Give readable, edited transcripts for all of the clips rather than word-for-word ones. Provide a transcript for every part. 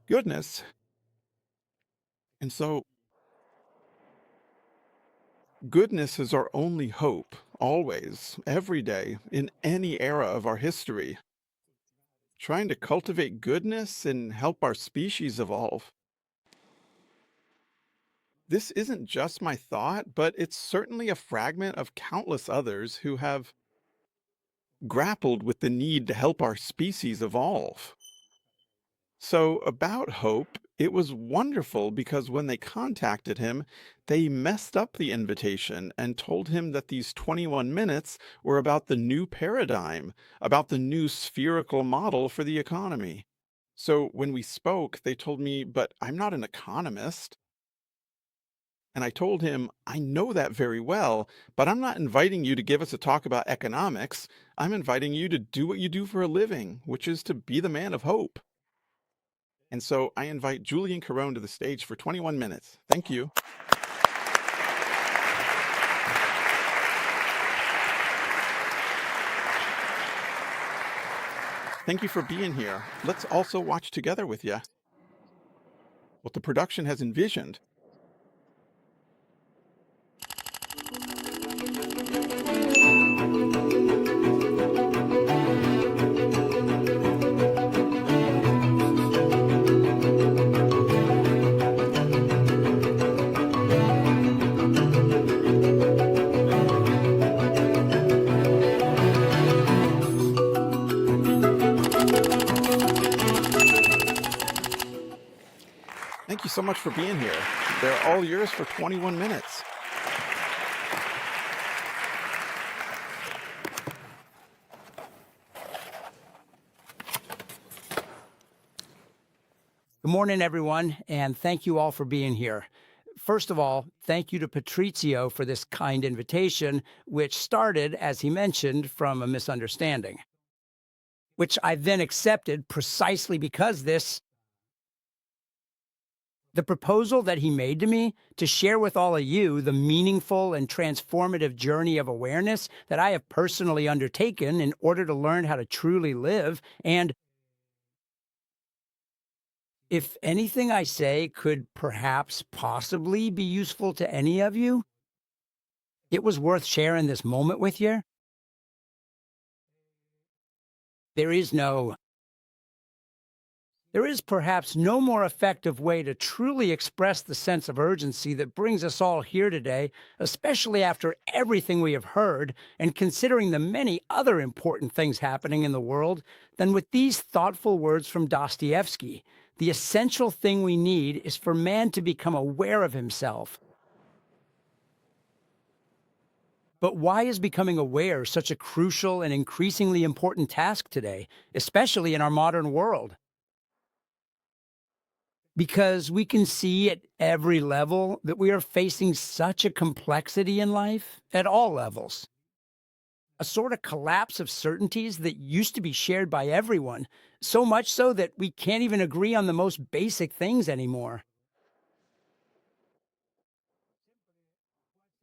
goodness. And so, goodness is our only hope, always, every day, in any era of our history. Trying to cultivate goodness and help our species evolve. This isn't just my thought, but it's certainly a fragment of countless others who have grappled with the need to help our species evolve. So, about Hope, it was wonderful because when they contacted him, they messed up the invitation and told him that these 21 minutes were about the new paradigm, about the new spherical model for the economy. So, when we spoke, they told me, but I'm not an economist. And I told him, I know that very well, but I'm not inviting you to give us a talk about economics. I'm inviting you to do what you do for a living, which is to be the man of hope. And so I invite Julián Carrón to the stage for 21 minutes. Thank you. Thank you for being here. Let's also watch together with you what the production has envisioned. Thank you so much for being here. They're all yours for 21 minutes. Good morning, everyone, and thank you all for being here. First of all, thank you to Patrizio for this kind invitation, which started, as he mentioned, from a misunderstanding, which I then accepted precisely because the proposal that he made to me to share with all of you the meaningful and transformative journey of awareness that I have personally undertaken in order to learn how to truly live. And if anything I say could perhaps possibly be useful to any of you, it was worth sharing this moment with you. There is perhaps no more effective way to truly express the sense of urgency that brings us all here today, especially after everything we have heard and considering the many other important things happening in the world, than with these thoughtful words from Dostoevsky. The essential thing we need is for man to become aware of himself. But why is becoming aware such a crucial and increasingly important task today, especially in our modern world? Because we can see at every level that we are facing such a complexity in life at all levels. A sort of collapse of certainties that used to be shared by everyone, so much so that we can't even agree on the most basic things anymore.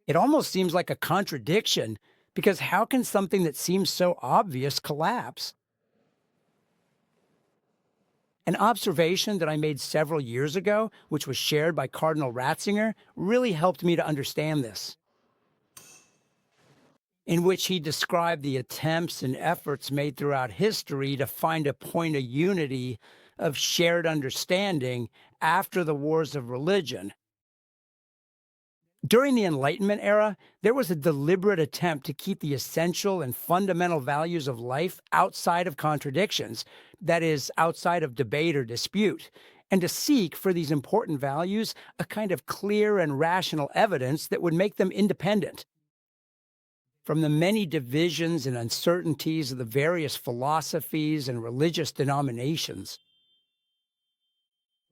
It almost seems like a contradiction, because how can something that seems so obvious collapse? An observation that I made several years ago, which was shared by Cardinal Ratzinger, really helped me to understand this, in which he described the attempts and efforts made throughout history to find a point of unity, of shared understanding after the wars of religion. During the Enlightenment era, there was a deliberate attempt to keep the essential and fundamental values of life outside of contradictions, that is, outside of debate or dispute, and to seek for these important values a kind of clear and rational evidence that would make them independent from the many divisions and uncertainties of the various philosophies and religious denominations.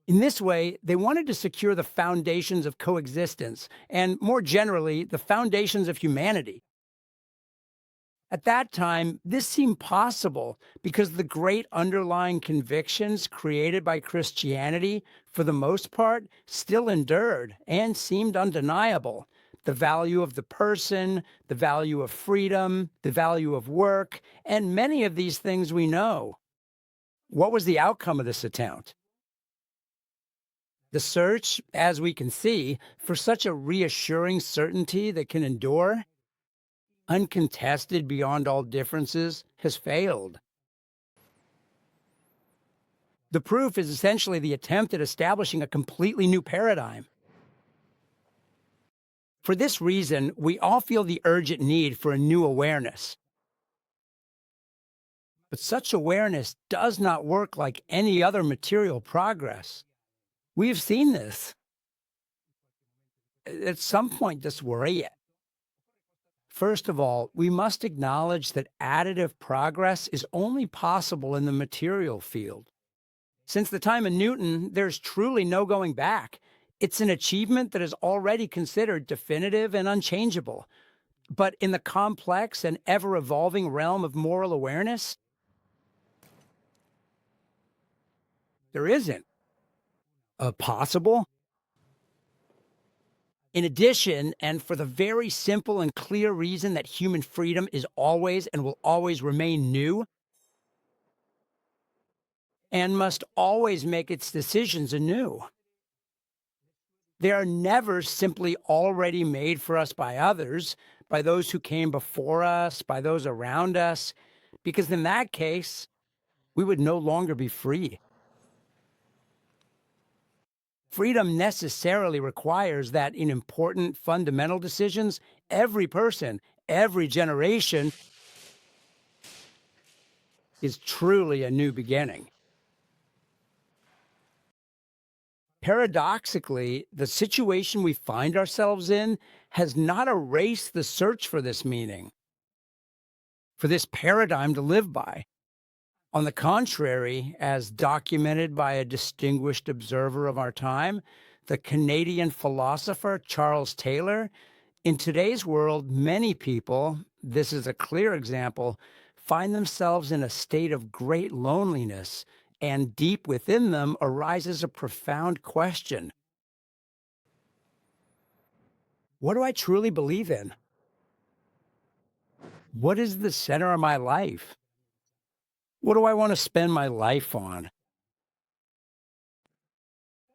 In this way, they wanted to secure the foundations of coexistence and, more generally, the foundations of humanity. At that time, this seemed possible because the great underlying convictions created by Christianity, for the most part, still endured and seemed undeniable. The value of the person, the value of freedom, the value of work, and many of these things we know. What was the outcome of this attempt? The search, as we can see, for such a reassuring certainty that can endure, uncontested beyond all differences, has failed. The proof is essentially the attempt at establishing a completely new paradigm. For this reason, we all feel the urgent need for a new awareness. But such awareness does not work like any other material progress. We have seen this. At some point, this worry. First of all, we must acknowledge that additive progress is only possible in the material field. Since the time of Newton, there's truly no going back. It's an achievement that is already considered definitive and unchangeable. But in the complex and ever-evolving realm of moral awareness, there isn't. Possible? In addition, and for the very simple and clear reason that human freedom is always and will always remain new, and must always make its decisions anew. They are never simply already made for us by others, by those who came before us, by those around us, because in that case, we would no longer be free. Freedom necessarily requires that in important fundamental decisions, every person, every generation is truly a new beginning. Paradoxically, the situation we find ourselves in has not erased the search for this meaning, for this paradigm to live by. On the contrary, as documented by a distinguished observer of our time, the Canadian philosopher Charles Taylor, in today's world, many people, this is a clear example, find themselves in a state of great loneliness, and deep within them arises a profound question. What do I truly believe in? What is the center of my life? What do I want to spend my life on?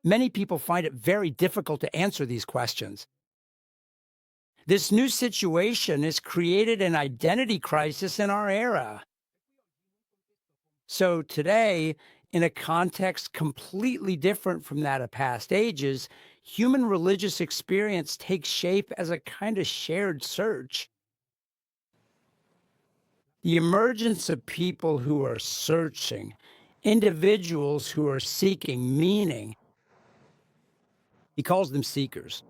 Many people find it very difficult to answer these questions. This new situation has created an identity crisis in our era. So today, in a context completely different from that of past ages, human religious experience takes shape as a kind of shared search. The emergence of people who are searching, individuals who are seeking meaning, he calls them seekers.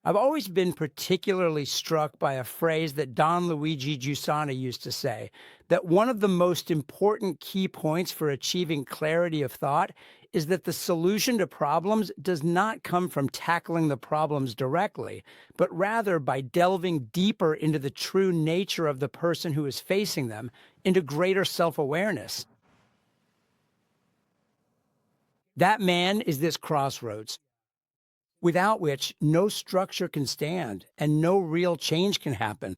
I've always been particularly struck by a phrase that Don Luigi Giussani used to say, that one of the most important key points for achieving clarity of thought is that the solution to problems does not come from tackling the problems directly, but rather by delving deeper into the true nature of the person who is facing them, into greater self-awareness. That man is this crossroads, without which no structure can stand and no real change can happen.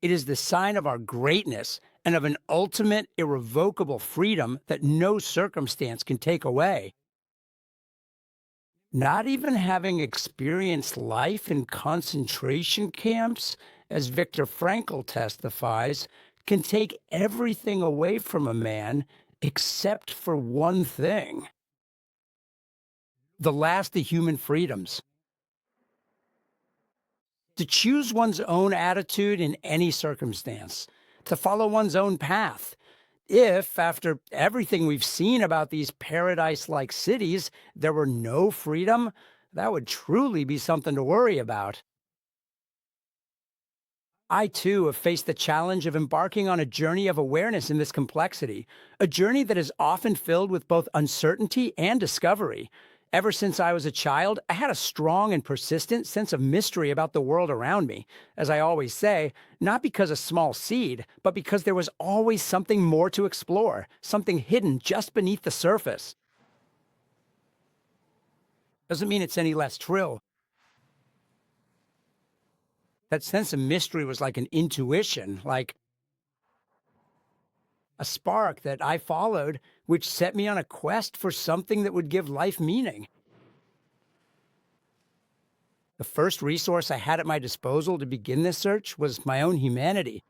It is the sign of our greatness and of an ultimate, irrevocable freedom that no circumstance can take away. Not even having experienced life in concentration camps, as Viktor Frankl testifies, can take everything away from a man except for one thing: the last of human freedoms. To choose one's own attitude in any circumstance, to follow one's own path. If, after everything we've seen about these paradise-like cities, there were no freedom, that would truly be something to worry about. I, too, have faced the challenge of embarking on a journey of awareness in this complexity, a journey that is often filled with both uncertainty and discovery. Ever since I was a child, I had a strong and persistent sense of mystery about the world around me. As I always say, not because a small seed, but because there was always something more to explore, something hidden just beneath the surface. Doesn't mean it's any less true. That sense of mystery was like an intuition, like a spark that I followed, which set me on a quest for something that would give life meaning. The first resource I had at my disposal to begin this search was my own humanity.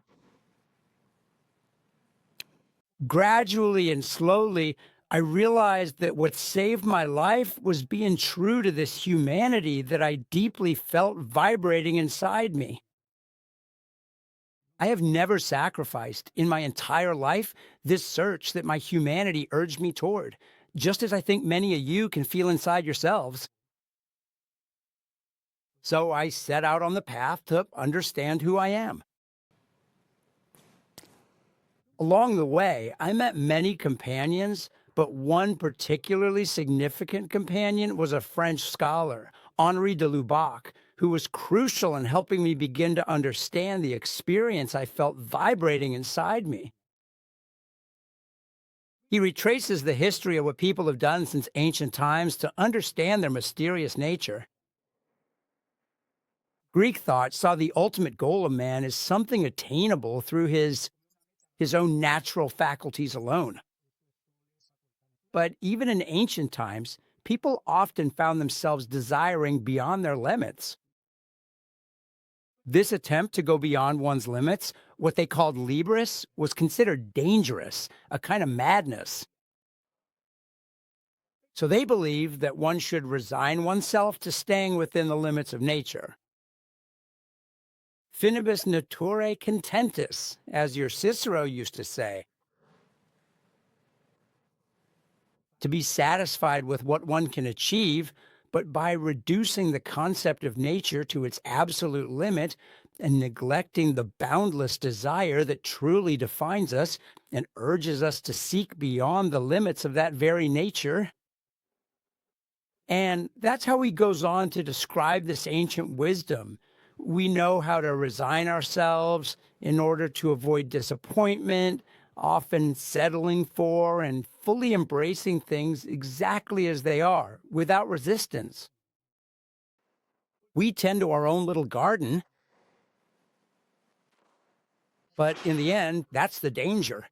Gradually and slowly, I realized that what saved my life was being true to this humanity that I deeply felt vibrating inside me. I have never sacrificed in my entire life this search that my humanity urged me toward, just as I think many of you can feel inside yourselves. So I set out on the path to understand who I am. Along the way, I met many companions, but one particularly significant companion was a French scholar, Henri de Lubac, who was crucial in helping me begin to understand the experience I felt vibrating inside me. He retraces the history of what people have done since ancient times to understand their mysterious nature. Greek thought saw the ultimate goal of man as something attainable through his own natural faculties alone. But even in ancient times, people often found themselves desiring beyond their limits. This attempt to go beyond one's limits, what they called libris, was considered dangerous, a kind of madness. So they believed that one should resign oneself to staying within the limits of nature. Finibus naturae contentus, as your Cicero used to say. To be satisfied with what one can achieve, but by reducing the concept of nature to its absolute limit and neglecting the boundless desire that truly defines us and urges us to seek beyond the limits of that very nature. And that's how he goes on to describe this ancient wisdom. We know how to resign ourselves in order to avoid disappointment, often settling for and fully embracing things exactly as they are, without resistance. We tend to our own little garden, but in the end, that's the danger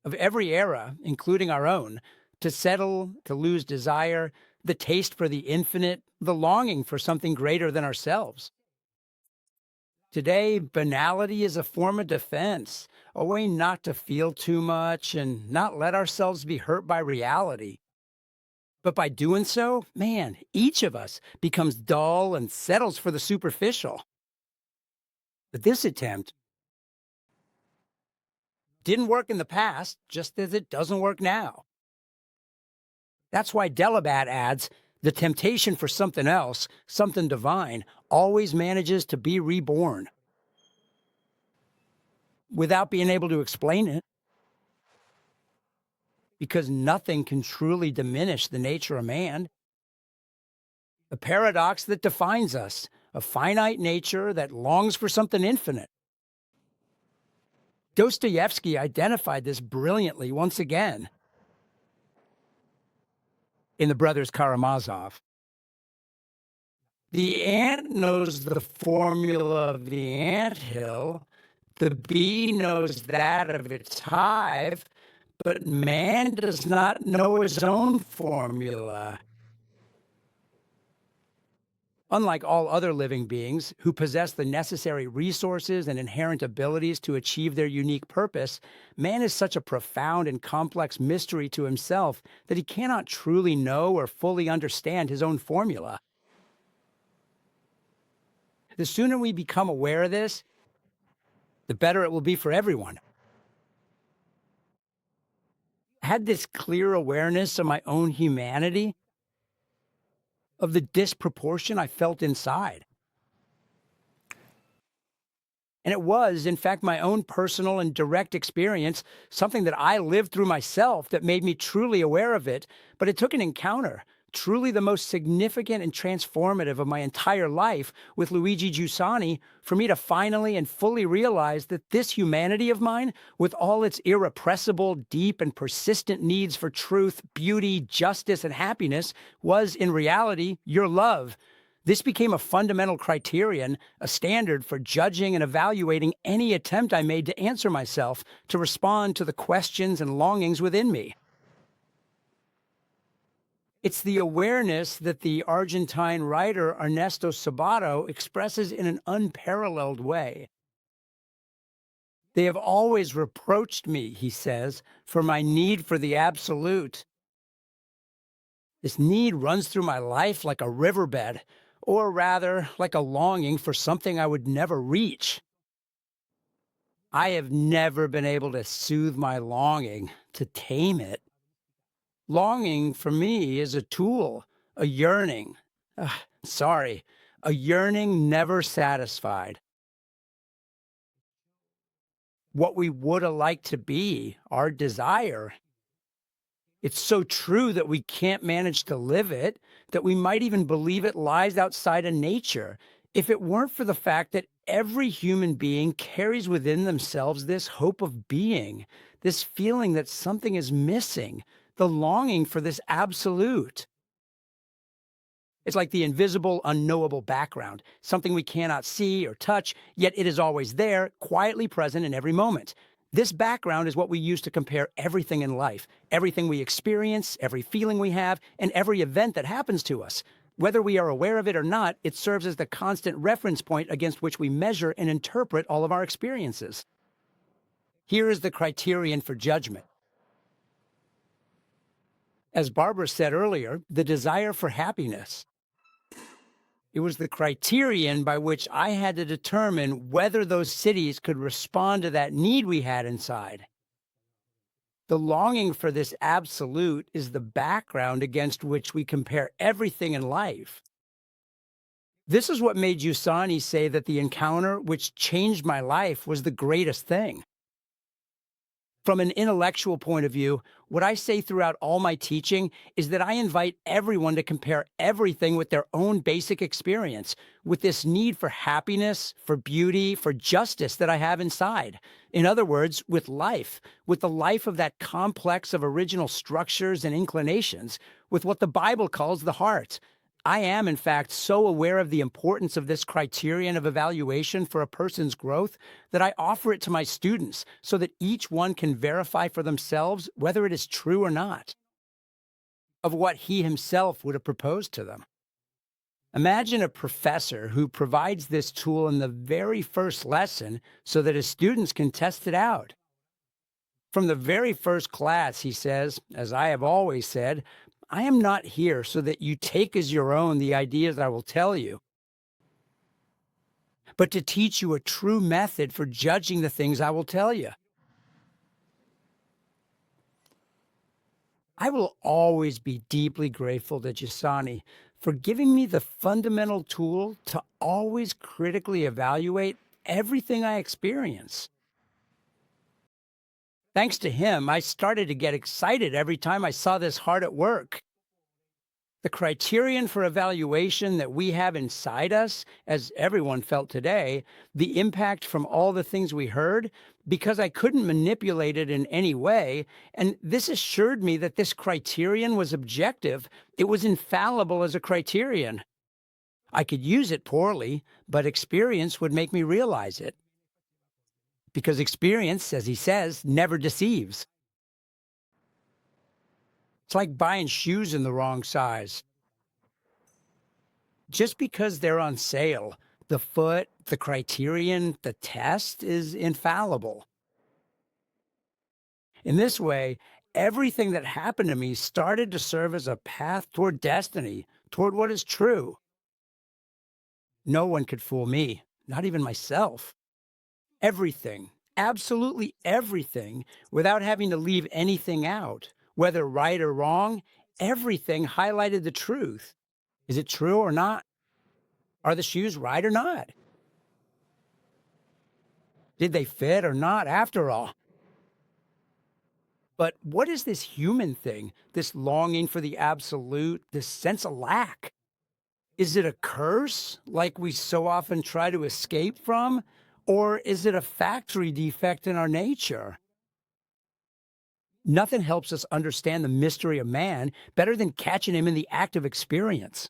of every era, including our own, to settle, to lose desire, the taste for the infinite, the longing for something greater than ourselves. Today, banality is a form of defense, a way not to feel too much and not let ourselves be hurt by reality. But by doing so, man, each of us becomes dull and settles for the superficial. But this attempt didn't work in the past, just as it doesn't work now. That's why Delabat adds, the temptation for something else, something divine, always manages to be reborn. Without being able to explain it. Because nothing can truly diminish the nature of man. The paradox that defines us, a finite nature that longs for something infinite. Dostoevsky identified this brilliantly once again in The Brothers Karamazov. The ant knows the formula of the anthill, the bee knows that of its hive, but man does not know his own formula. Unlike all other living beings who possess the necessary resources and inherent abilities to achieve their unique purpose, man is such a profound and complex mystery to himself that he cannot truly know or fully understand his own formula. The sooner we become aware of this, the better it will be for everyone. I had this clear awareness of my own humanity, of the disproportion I felt inside. And it was, in fact, my own personal and direct experience, something that I lived through myself that made me truly aware of it. But it took an encounter, truly the most significant and transformative of my entire life with Luigi Giussani, for me to finally and fully realize that this humanity of mine, with all its irrepressible, deep, and persistent needs for truth, beauty, justice, and happiness, was in reality your love, This became a fundamental criterion, a standard for judging and evaluating any attempt I made to answer myself, to respond to the questions and longings within me. It's the awareness that the Argentine writer Ernesto Sabato expresses in an unparalleled way. They have always reproached me, he says, for my need for the absolute. This need runs through my life like a riverbed, or rather, like a longing for something I would never reach. I have never been able to soothe my longing, to tame it. Longing for me is a tool, a yearning. A yearning never satisfied. What we would have liked to be, our desire. It's so true that we can't manage to live it, that we might even believe it lies outside of nature, if it weren't for the fact that every human being carries within themselves this hope of being, this feeling that something is missing, the longing for this absolute. It's like the invisible, unknowable background, something we cannot see or touch, yet it is always there, quietly present in every moment. This background is what we use to compare everything in life, everything we experience, every feeling we have, and every event that happens to us. Whether we are aware of it or not, it serves as the constant reference point against which we measure and interpret all of our experiences. Here is the criterion for judgment. As Barbara said earlier, the desire for happiness. It was the criterion by which I had to determine whether those cities could respond to that need we had inside. The longing for this absolute is the background against which we compare everything in life. This is what made Usani say that the encounter which changed my life was the greatest thing. From an intellectual point of view, what I say throughout all my teaching is that I invite everyone to compare everything with their own basic experience, with this need for happiness, for beauty, for justice that I have inside. In other words, with life, with the life of that complex of original structures and inclinations, with what the Bible calls the heart. I am, in fact, so aware of the importance of this criterion of evaluation for a person's growth that I offer it to my students so that each one can verify for themselves whether it is true or not of what he himself would have proposed to them. Imagine a professor who provides this tool in the very first lesson so that his students can test it out. From the very first class, he says, as I have always said, I am not here so that you take as your own the ideas I will tell you, but to teach you a true method for judging the things I will tell you. I will always be deeply grateful to Jasani for giving me the fundamental tool to always critically evaluate everything I experience. Thanks to him, I started to get excited every time I saw this heart at work. The criterion for evaluation that we have inside us, as everyone felt today, the impact from all the things we heard, because I couldn't manipulate it in any way, and this assured me that this criterion was objective, it was infallible as a criterion. I could use it poorly, but experience would make me realize it. Because experience, as he says, never deceives. It's like buying shoes in the wrong size. Just because they're on sale, the foot, the criterion, the test is infallible. In this way, everything that happened to me started to serve as a path toward destiny, toward what is true. No one could fool me, not even myself. Everything, absolutely everything, without having to leave anything out, whether right or wrong, everything highlighted the truth. Is it true or not? Are the shoes right or not? Did they fit or not after all? But what is this human thing, this longing for the absolute, this sense of lack? Is it a curse, like we so often try to escape from? Or is it a factory defect in our nature? Nothing helps us understand the mystery of man better than catching him in the act of experience.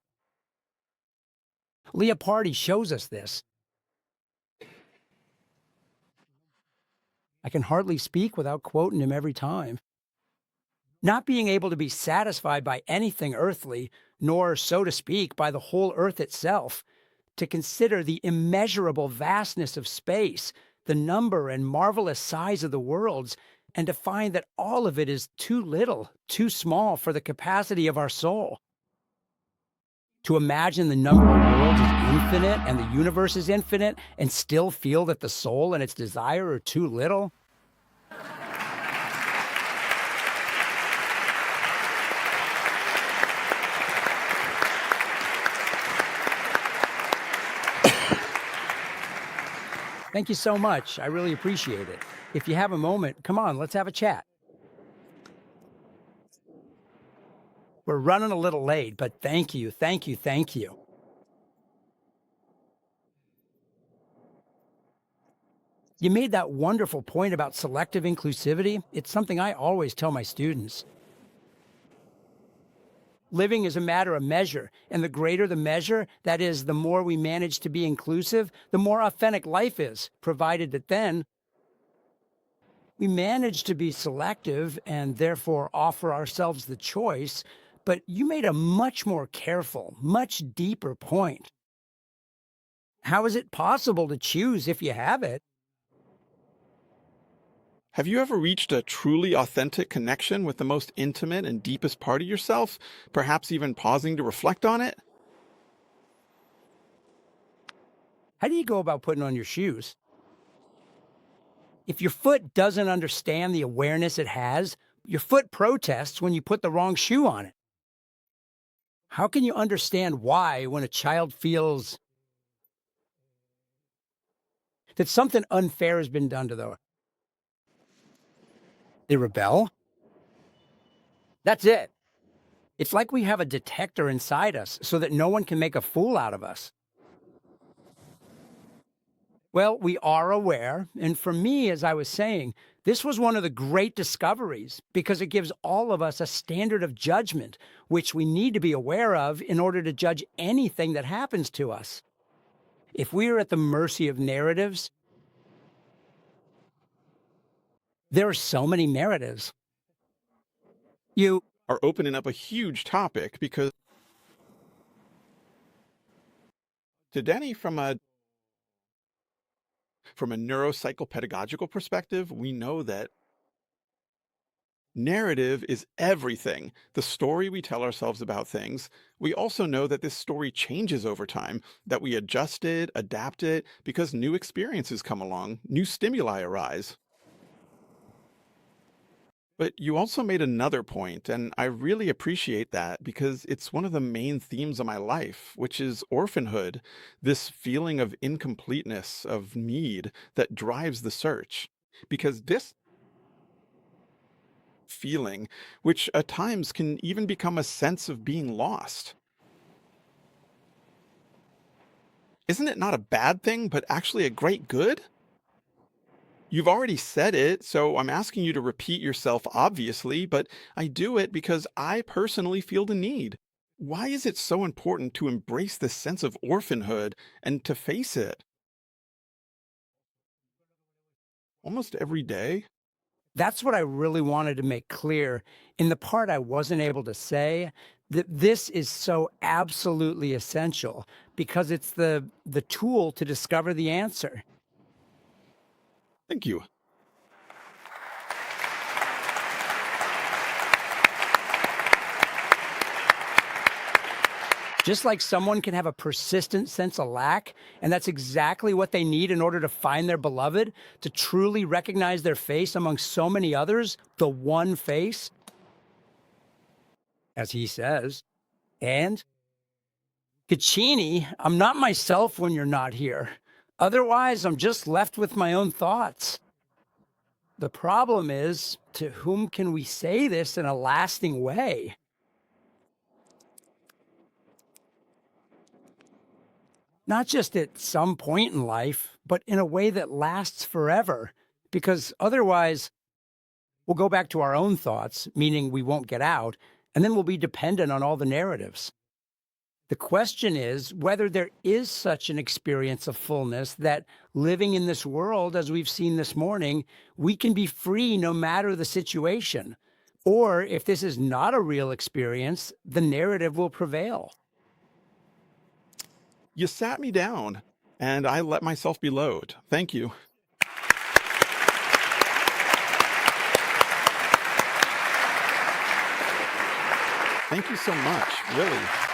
Leopardi shows us this. I can hardly speak without quoting him every time. Not being able to be satisfied by anything earthly, nor, so to speak, by the whole earth itself, to consider the immeasurable vastness of space, the number and marvelous size of the worlds, and to find that all of it is too little, too small for the capacity of our soul. To imagine the number of worlds is infinite and the universe is infinite, and still feel that the soul and its desire are too little. Thank you so much. I really appreciate it. If you have a moment, come on, let's have a chat. We're running a little late, but thank you, thank you, thank you. You made that wonderful point about selective inclusivity. It's something I always tell my students. Living is a matter of measure, and the greater the measure, that is, the more we manage to be inclusive, the more authentic life is, provided that then we manage to be selective and therefore offer ourselves the choice. But you made a much more careful, much deeper point. How is it possible to choose if you have it? Have you ever reached a truly authentic connection with the most intimate and deepest part of yourself, perhaps even pausing to reflect on it? How do you go about putting on your shoes? If your foot doesn't understand the awareness it has, your foot protests when you put the wrong shoe on it. How can you understand why when a child feels that something unfair has been done to them? They rebel? That's it. It's like we have a detector inside us so that no one can make a fool out of us. Well, we are aware, and for me, as I was saying, this was one of the great discoveries because it gives all of us a standard of judgment, which we need to be aware of in order to judge anything that happens to us. If we are at the mercy of narratives, there are so many narratives. You Are opening up a huge topic because to Denny, from a neuropsychopedagogical perspective, we know that narrative is everything. The story we tell ourselves about things. We also know that this story changes over time, that we adjust it, adapt it, because new experiences come along, new stimuli arise. But you also made another point, and I really appreciate that because it's one of the main themes of my life, which is orphanhood, this feeling of incompleteness, of need that drives the search. Because this feeling, which at times can even become a sense of being lost, isn't it not a bad thing, but actually a great good? You've already said it, so I'm asking you to repeat yourself, obviously, but I do it because I personally feel the need. Why is it so important to embrace this sense of orphanhood and to face it almost every day? That's what I really wanted to make clear in the part I wasn't able to say, that this is so absolutely essential because it's the tool to discover the answer. Thank you. Just like someone can have a persistent sense of lack, and that's exactly what they need in order to find their beloved, to truly recognize their face among so many others, the one face, as he says. And Caccini, I'm not myself when you're not here. Otherwise, I'm just left with my own thoughts. The problem is, to whom can we say this in a lasting way? Not just at some point in life, but in a way that lasts forever. Because otherwise, we'll go back to our own thoughts, meaning we won't get out, and then we'll be dependent on all the narratives. The question is whether there is such an experience of fullness that living in this world, as we've seen this morning, we can be free no matter the situation. Or if this is not a real experience, the narrative will prevail. You sat me down, and I let myself be lowered. Thank you. Thank you so much, really.